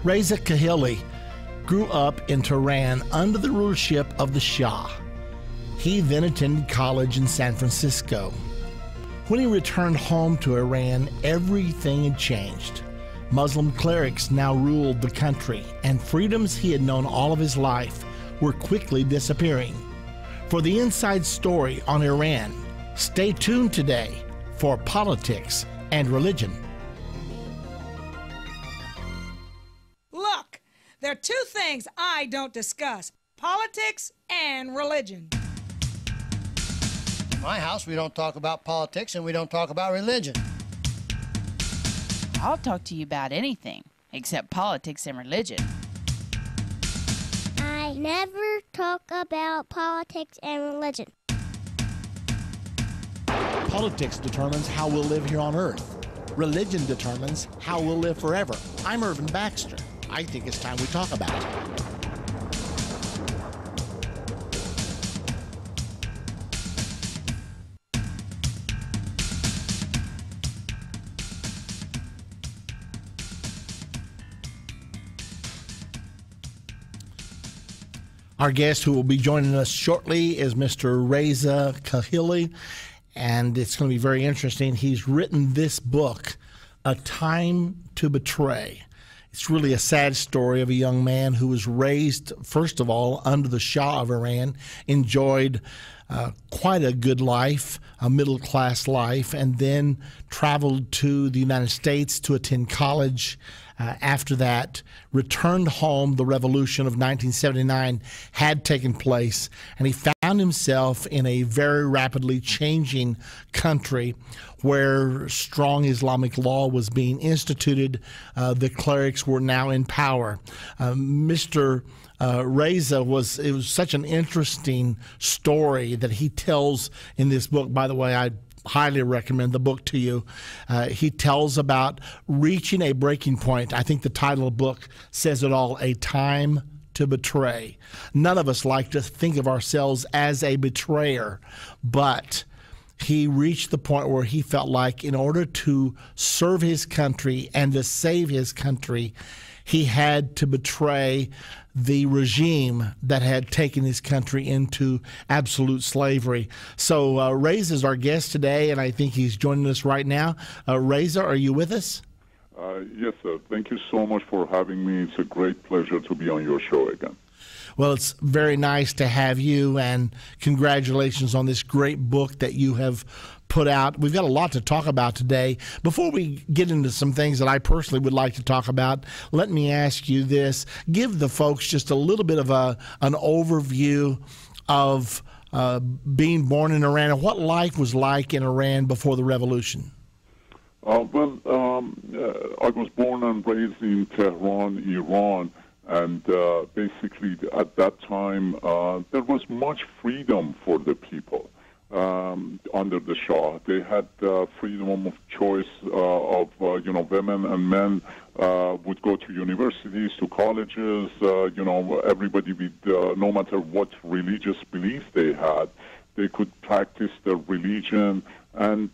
Reza Kahili grew up in Tehran under the rulership of the Shah. He then attended college in San Francisco. When he returned home to Iran, everything had changed. Muslim clerics now ruled the country, and freedoms he had known all of his life were quickly disappearing. For the inside story on Iran, stay tuned today for Politics and Religion. Look, there are two things I don't discuss: politics and religion. In my house, we don't talk about politics and we don't talk about religion. I'll talk to you about anything except politics and religion. I never talk about politics and religion. Politics determines how we'll live here on earth. Religion determines how we'll live forever. I'm Irvin Baxter. I think it's time we talk about it. Our guest who will be joining us shortly is Mr. Reza Kahili, and it's going to be very interesting. He's written this book, A Time to Betray. It's really a sad story of a young man who was raised, first of all, under the Shah of Iran, enjoyed quite a good life, a middle-class life, and then traveled to the United States to attend college. After that, returned home. The revolution of 1979 had taken place, and he found himself in a very rapidly changing country where strong Islamic law was being instituted. The clerics were now in power. Mr. Reza it was such an interesting story that he tells in this book. By the way, I highly recommend the book to you. He tells about reaching a breaking point. I think the title of the book says it all: A Time to Betray. None of us like to think of ourselves as a betrayer, but he reached the point where he felt like in order to serve his country and to save his country, he had to betray the regime that had taken his country into absolute slavery. So Reza is our guest today, and I think he's joining us right now. Reza, are you with us? Yes, sir. Thank you so much for having me. It's a great pleasure to be on your show again. Well, it's very nice to have you, and congratulations on this great book that you have put out. We've got a lot to talk about today. Before we get into some things that I personally would like to talk about, let me ask you this. Give the folks just a little bit of an overview of being born in Iran and what life was like in Iran before the revolution. I was born and raised in Tehran, Iran. And basically, at that time, there was much freedom for the people under the Shah. They had freedom of choice of, women and men would go to universities, to colleges. Everybody with, no matter what religious belief they had, they could practice their religion. And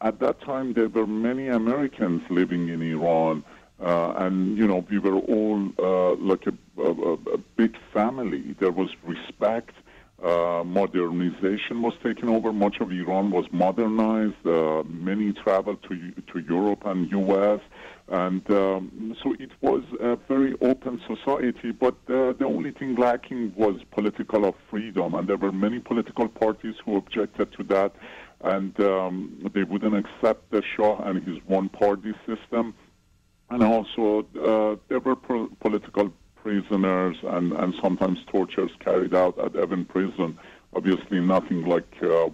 at that time, there were many Americans living in Iran. And we were all like a big family. There was respect. Modernization was taken over. Much of Iran was modernized. Many traveled to Europe and U.S. And so it was a very open society. But the only thing lacking was political freedom. And there were many political parties who objected to that. And they wouldn't accept the Shah and his one-party system. And also, there were political prisoners and sometimes tortures carried out at Evin prison. Obviously, nothing like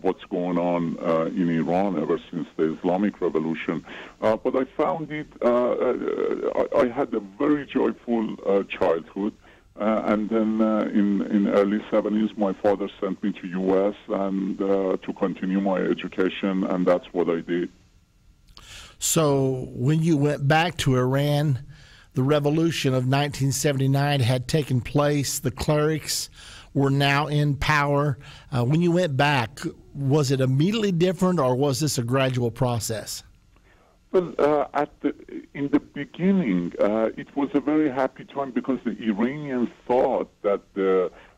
what's going on in Iran ever since the Islamic Revolution. But I found it, I had a very joyful childhood. And then in early 70s, my father sent me to U.S. and to continue my education, and that's what I did. So when you went back to Iran, the revolution of 1979 had taken place. The clerics were now in power. When you went back, was it immediately different, or was this a gradual process? Well, in the beginning, it was a very happy time because the Iranians thought that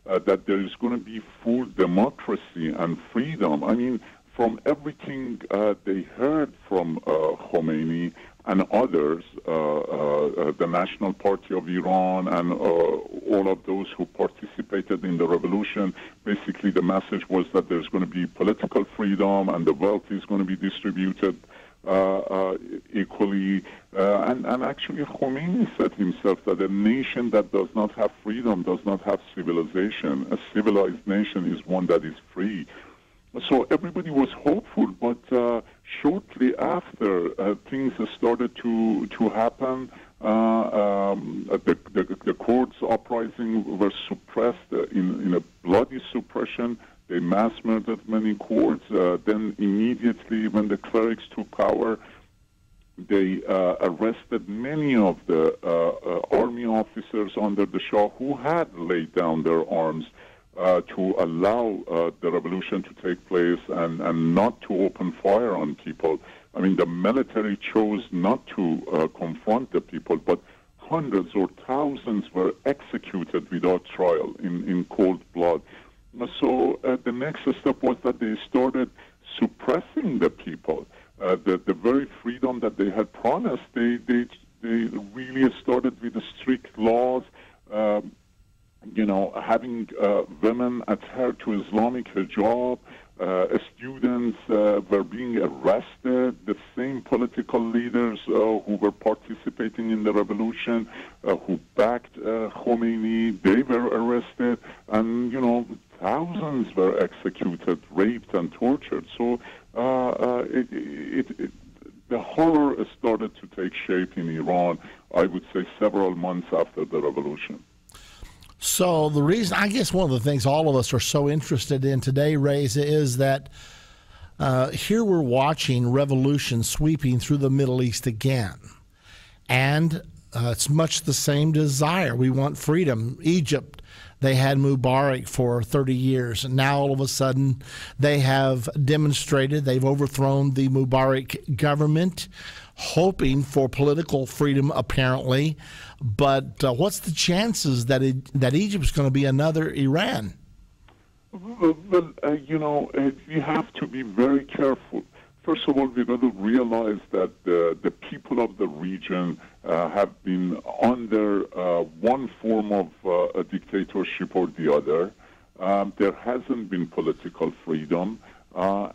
that there is going to be full democracy and freedom. I mean, from everything they heard from Khomeini and others, the National Party of Iran and all of those who participated in the revolution, basically the message was that there's going to be political freedom and the wealth is going to be distributed equally. And actually Khomeini said himself that a nation that does not have freedom does not have civilization. A civilized nation is one that is free. So everybody was hopeful, but shortly after things started to happen, the courts uprising were suppressed in a bloody suppression. They mass murdered many courts. Then immediately when the clerics took power, they arrested many of the army officers under the Shah who had laid down their arms to allow the revolution to take place and not to open fire on people. I mean, the military chose not to confront the people, but hundreds or thousands were executed without trial in cold blood. So the next step was that they started suppressing the people. The very freedom that they had promised, they really started with the strict laws, having women adhere to Islamic hijab. Students were being arrested. The same political leaders who were participating in the revolution, who backed Khomeini, they were arrested. And, thousands were executed, raped, and tortured. So the horror started to take shape in Iran, I would say, several months after the revolution. So the reason, I guess one of the things all of us are so interested in today, Reza, is that here we're watching revolution sweeping through the Middle East again. And it's much the same desire. We want freedom. Egypt, they had Mubarak for 30 years, and now all of a sudden they have demonstrated, they've overthrown the Mubarak government, hoping for political freedom, apparently. But what's the chances that Egypt's going to be another Iran? Well, we have to be very careful. First of all, we've got to realize that the people of the region have been under one form of a dictatorship or the other. There hasn't been political freedom, so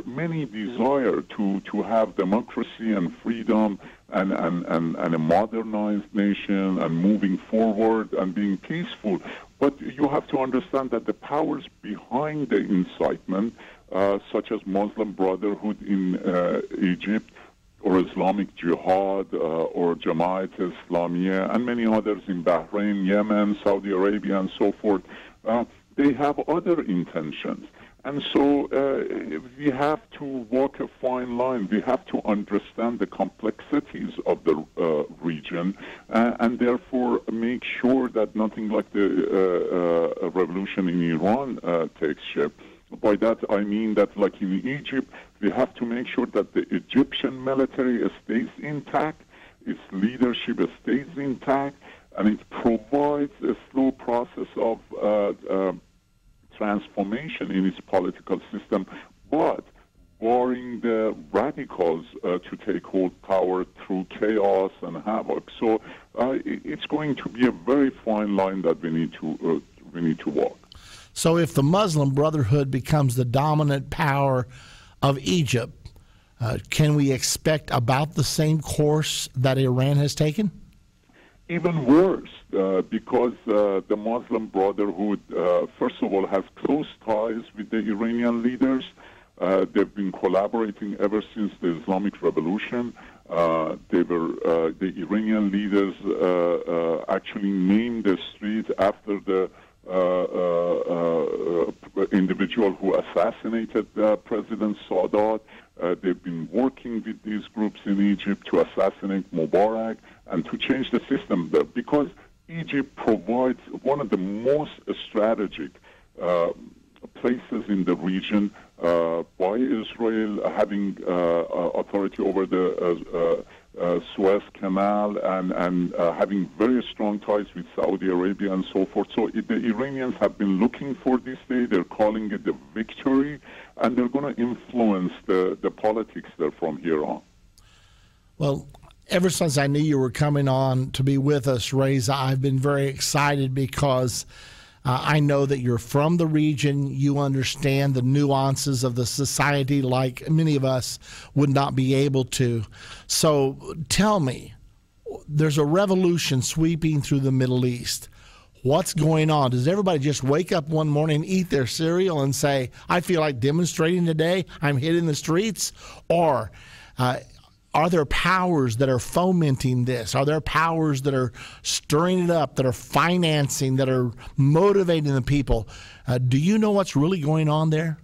many desire to have democracy and freedom and a modernized nation and moving forward and being peaceful. But you have to understand that the powers behind the incitement, such as Muslim Brotherhood in Egypt, or Islamic Jihad, or Jamaat Islamiyah, and many others in Bahrain, Yemen, Saudi Arabia, and so forth, they have other intentions. And so we have to walk a fine line. We have to understand the complexities of the region and therefore make sure that nothing like the revolution in Iran takes shape. By that, I mean that, like in Egypt, we have to make sure that the Egyptian military stays intact, its leadership stays intact, and it provides a slow process of transformation in its political system, but barring the radicals to take hold power through chaos and havoc. So it's going to be a very fine line that we need to walk. So if the Muslim Brotherhood becomes the dominant power of Egypt, can we expect about the same course that Iran has taken? Even worse, because the Muslim Brotherhood, first of all, has close ties with the Iranian leaders. They've been collaborating ever since the Islamic Revolution. The Iranian leaders actually named the street after the individual who assassinated President Sadat. They've been working with these groups in Egypt to assassinate Mubarak and to change the system there, because Egypt provides one of the most strategic places in the region by Israel, having authority over the Suez Canal and having very strong ties with Saudi Arabia and so forth. So the Iranians have been looking for this day. They're calling it the victory, and they're going to influence the politics there from here on. Well, ever since I knew you were coming on to be with us, Reza, I've been very excited because I know that you're from the region. You understand the nuances of the society like many of us would not be able to. So tell me, there's a revolution sweeping through the Middle East. What's going on? Does everybody just wake up one morning, eat their cereal, and say, I feel like demonstrating today, I'm hitting the streets? Or are there powers that are fomenting this? Are there powers that are stirring it up, that are financing, that are motivating the people? Do you know what's really going on there?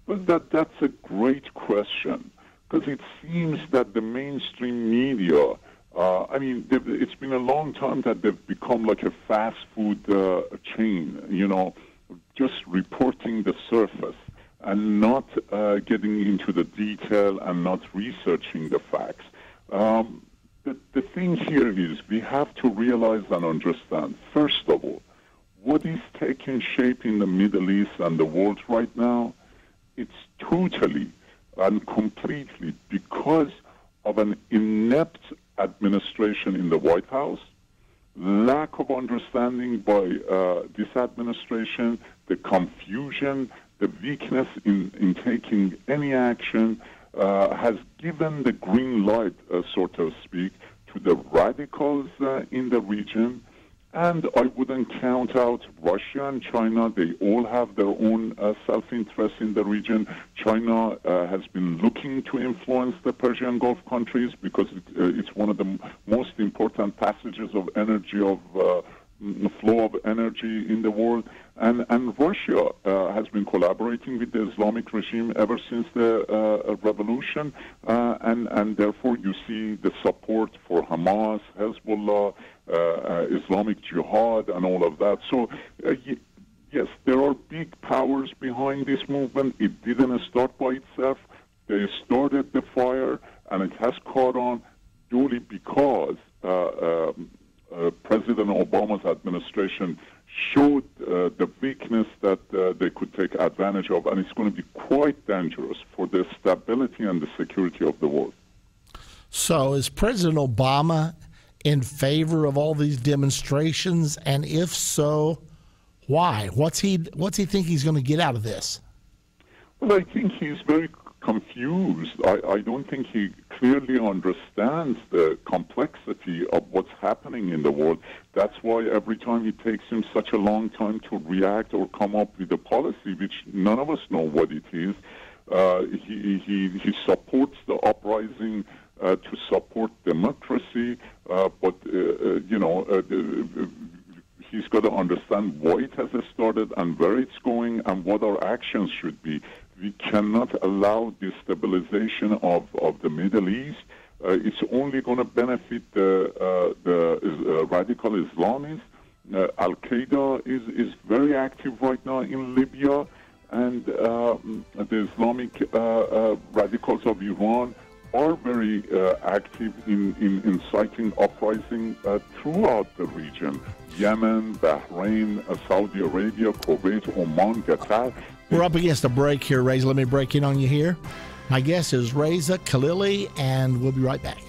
Well, that's a great question, because it seems that the mainstream media, it's been a long time that they've become like a fast food chain, just reporting the surface and not getting into the detail and not researching the facts. The thing here is we have to realize and understand, first of all, what is taking shape in the Middle East and the world right now, it's totally and completely because of an inept administration in the White House, lack of understanding by this administration, the confusion, the weakness in taking any action has given the green light, so to speak, to the radicals in the region. And I wouldn't count out Russia and China. They all have their own self-interest in the region. China has been looking to influence the Persian Gulf countries because it's one of the most important passages of energy, of flow of energy in the world. And Russia has been collaborating with the Islamic regime ever since the revolution. And therefore you see the support for Hamas, Hezbollah, Islamic Jihad, and all of that. So, yes, there are big powers behind this movement. It didn't start by itself. They started the fire, and it has caught on duly because President Obama's administration showed the weakness that they could take advantage of, and it's going to be quite dangerous for the stability and the security of the world. So is President Obama in favor of all these demonstrations? And if so, why? What's he think he's going to get out of this? Well, I think he's very confused. I don't think he clearly understands the complexity of what's happening in the world. That's why every time it takes him such a long time to react or come up with a policy, which none of us know what it is. He supports the uprising to support democracy, but he's got to understand why it has started and where it's going and what our actions should be. We cannot allow destabilization of the Middle East. It's only going to benefit the radical Islamists. Al-Qaeda is very active right now in Libya, and the Islamic radicals of Iran are very active in inciting uprising throughout the region. Yemen, Bahrain, Saudi Arabia, Kuwait, Oman, Qatar. We're up against a break here, Reza. Let me break in on you here. My guest is Reza Kahili, and we'll be right back.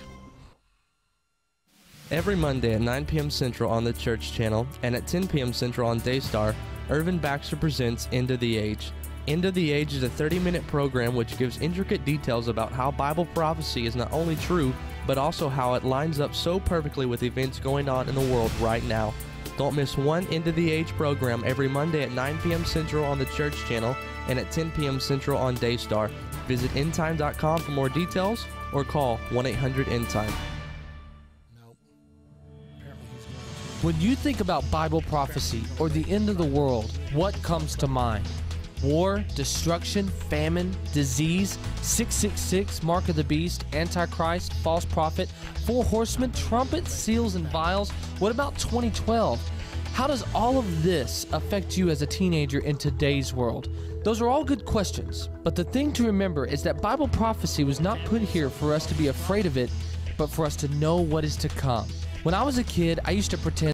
Every Monday at 9 p.m. Central on the Church Channel and at 10 p.m. Central on Daystar, Irvin Baxter presents End of the Age. End of the Age is a 30-minute program which gives intricate details about how Bible prophecy is not only true, but also how it lines up so perfectly with events going on in the world right now. Don't miss one End of the Age program every Monday at 9 p.m. Central on the Church Channel and at 10 p.m. Central on Daystar. Visit endtime.com for more details or call 1-800-ENDTIME. When you think about Bible prophecy or the end of the world, what comes to mind? War, destruction, famine, disease, 666, mark of the beast, antichrist, false prophet, four horsemen, trumpets, seals, and vials. What about 2012? How does all of this affect you as a teenager in today's world? Those are all good questions, but the thing to remember is that Bible prophecy was not put here for us to be afraid of it, but for us to know what is to come. When I was a kid, I used to pretend